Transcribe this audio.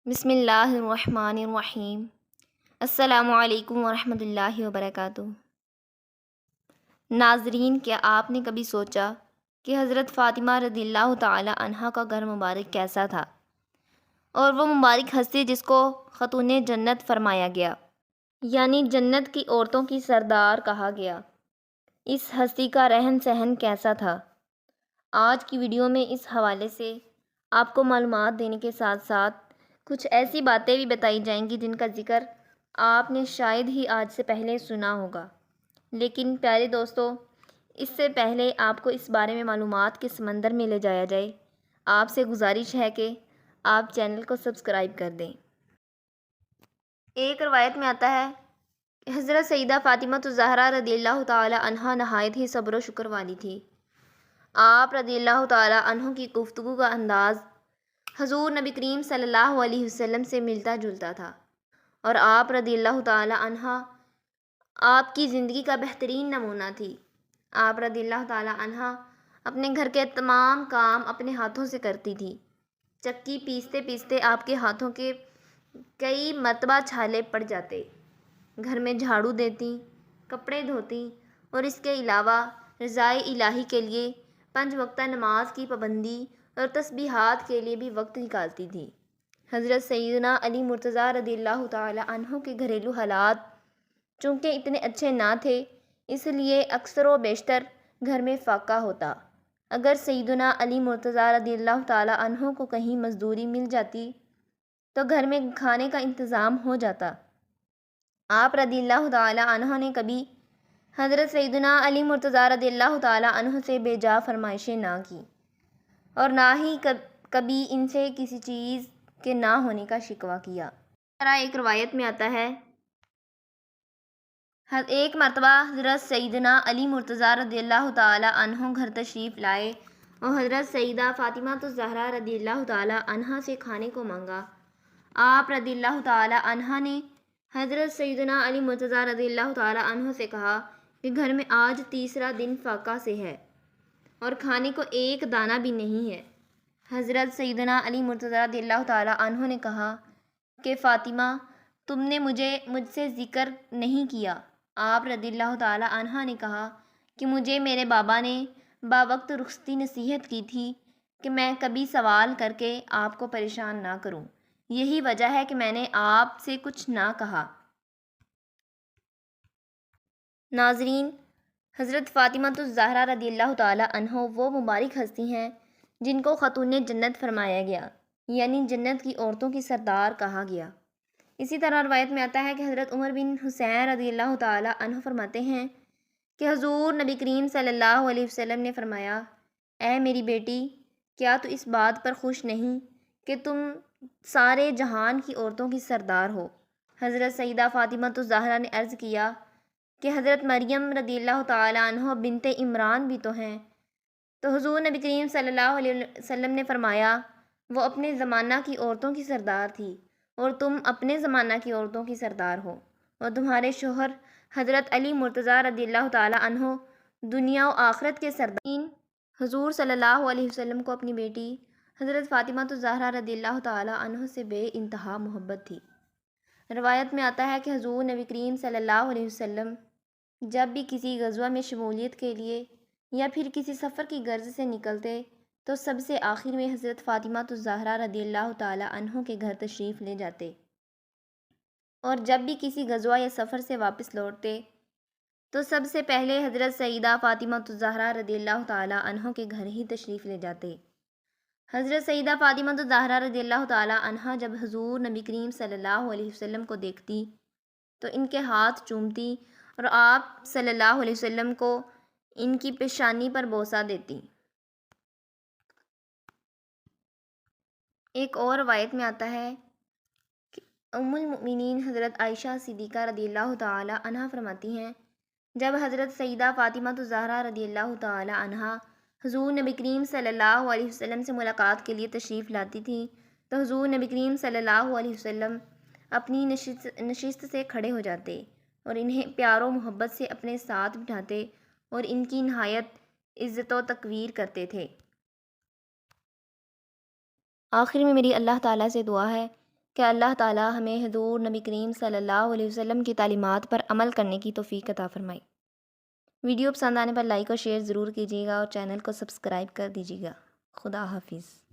بسم اللہ الرحمن الرحیم۔ السلام علیکم ورحمۃ اللہ وبرکاتہ۔ ناظرین، کیا آپ نے کبھی سوچا کہ حضرت فاطمہ رضی اللہ تعالی عنہا کا گھر مبارک کیسا تھا، اور وہ مبارک ہستی جس کو خاتون جنت فرمایا گیا، یعنی جنت کی عورتوں کی سردار کہا گیا، اس ہستی کا رہن سہن کیسا تھا؟ آج کی ویڈیو میں اس حوالے سے آپ کو معلومات دینے کے ساتھ ساتھ کچھ ایسی باتیں بھی بتائی جائیں گی جن کا ذکر آپ نے شاید ہی آج سے پہلے سنا ہوگا۔ لیکن پیارے دوستو، اس سے پہلے آپ کو اس بارے میں معلومات کے سمندر میں لے جایا جائے، آپ سے گزارش ہے کہ آپ چینل کو سبسکرائب کر دیں۔ ایک روایت میں آتا ہے کہ حضرت سیدہ فاطمہ الزہرا رضی اللہ تعالی عنہا نہایت ہی صبر و شکر والی تھی۔ آپ رضی اللہ تعالی عنہ کی گفتگو کا انداز حضور نبی کریم صلی اللہ علیہ وسلم سے ملتا جلتا تھا، اور آپ رضی اللہ تعالی عنہ آپ کی زندگی کا بہترین نمونہ تھی۔ آپ رضی اللہ تعالی عنہ اپنے گھر کے تمام کام اپنے ہاتھوں سے کرتی تھی۔ چکی پیستے پیستے آپ کے ہاتھوں کے کئی مرتبہ چھالے پڑ جاتے، گھر میں جھاڑو دیتی، کپڑے دھوتی، اور اس کے علاوہ رضائے الہی کے لیے 5 وقتہ نماز کی پابندی اور تسبیحات کے لیے بھی وقت نکالتی تھی۔ حضرت سیدنا علی مرتضیٰ رضی اللہ تعالی عنہ کے گھریلو حالات چونکہ اتنے اچھے نہ تھے، اس لیے اکثر و بیشتر گھر میں فاقہ ہوتا۔ اگر سیدنا علی مرتضیٰ رضی اللہ تعالی عنہ کو کہیں مزدوری مل جاتی تو گھر میں کھانے کا انتظام ہو جاتا۔ آپ رضی اللہ تعالی عنہ نے کبھی حضرت سیدنا علی مرتضیٰ رضی اللہ تعالی عنہ سے بے جا فرمائشیں نہ کی، اور نہ ہی کبھی ان سے کسی چیز کے نہ ہونے کا شکوہ کیا۔ اس طرح ایک روایت میں آتا ہے، ایک مرتبہ حضرت سیدنا علی مرتضیٰ رضی اللہ تعالی عنہ گھر تشریف لائے اور حضرت سیدہ فاطمہ الزہرا رضی اللہ تعالی عنہ سے کھانے کو مانگا۔ آپ رضی اللہ تعالی عنہ نے حضرت سیدنا علی مرتضیٰ رضی اللہ تعالی عنہ سے کہا کہ گھر میں آج تیسرا دن فاقہ سے ہے اور کھانے کو ایک دانہ بھی نہیں ہے۔ حضرت سیدنا علی مرتضیٰ رضی اللہ تعالی عنہ نے کہا کہ فاطمہ، تم نے مجھ سے ذکر نہیں کیا۔ آپ رضی اللہ تعالی عنہ نے کہا کہ مجھے میرے بابا نے باوقت رخصتی نصیحت کی تھی کہ میں کبھی سوال کر کے آپ کو پریشان نہ کروں، یہی وجہ ہے کہ میں نے آپ سے کچھ نہ کہا۔ ناظرین، حضرت فاطمہ الزہرا رضی اللہ تعالی عنہ وہ مبارک ہستی ہیں جن کو خاتون جنت فرمایا گیا، یعنی جنت کی عورتوں کی سردار کہا گیا۔ اسی طرح روایت میں آتا ہے کہ حضرت عمر بن حسین رضی اللہ تعالی عنہ فرماتے ہیں کہ حضور نبی کریم صلی اللہ علیہ وسلم نے فرمایا، اے میری بیٹی، کیا تو اس بات پر خوش نہیں کہ تم سارے جہان کی عورتوں کی سردار ہو؟ حضرت سیدہ فاطمہ الزہرا نے عرض کیا کہ حضرت مریم رضی اللہ تعالی عنہ بنت عمران بھی تو ہیں۔ تو حضور نبی کریم صلی اللہ علیہ وسلم نے فرمایا، وہ اپنے زمانہ کی عورتوں کی سردار تھی، اور تم اپنے زمانہ کی عورتوں کی سردار ہو، اور تمہارے شوہر حضرت علی مرتضیٰ رضی اللہ تعالی عنہ دنیا و آخرت کے سردار۔ حضور صلی اللہ علیہ وسلم کو اپنی بیٹی حضرت فاطمہ الزہرا رضی اللہ تعالی عنہ سے بے انتہا محبت تھی۔ روایت میں آتا ہے کہ حضور نبی کریم صلی اللہ علیہ وسلم جب بھی کسی غزوہ میں شمولیت کے لیے یا پھر کسی سفر کی غرض سے نکلتے تو سب سے آخر میں حضرت فاطمہ الزہرا رضی اللہ تعالی عنہ کے گھر تشریف لے جاتے، اور جب بھی کسی غزوہ یا سفر سے واپس لوٹتے تو سب سے پہلے حضرت سیدہ فاطمہ الزہرا رضی اللہ تعالی عنہ کے گھر ہی تشریف لے جاتے۔ حضرت سیدہ فاطمہ الزہرا رضی اللہ تعالی عنہ جب حضور نبی کریم صلی اللہ علیہ وسلم کو دیکھتی تو ان کے ہاتھ چومتی اور آپ صلی اللہ علیہ وسلم کو ان کی پیشانی پر بوسہ دیتی۔ ایک اور روایت میں آتا ہے کہ ام المؤمنین حضرت عائشہ صدیقہ رضی اللہ تعالی عنہ فرماتی ہیں، جب حضرت سیدہ فاطمہ الزہرا رضی اللہ تعالی عنہ حضور نبی کریم صلی اللہ علیہ وسلم سے ملاقات کے لیے تشریف لاتی تھیں تو حضور نبی کریم صلی اللہ علیہ وسلم اپنی نشست سے کھڑے ہو جاتے اور انہیں پیار و محبت سے اپنے ساتھ بٹھاتے اور ان کی نہایت عزت و تقویر کرتے تھے۔ آخر میں میری اللہ تعالیٰ سے دعا ہے کہ اللہ تعالی ہمیں حضور نبی کریم صلی اللہ علیہ وسلم کی تعلیمات پر عمل کرنے کی توفیق عطا فرمائے۔ ویڈیو پسند آنے پر لائک اور شیئر ضرور کیجیے گا اور چینل کو سبسکرائب کر دیجیے گا۔ خدا حافظ۔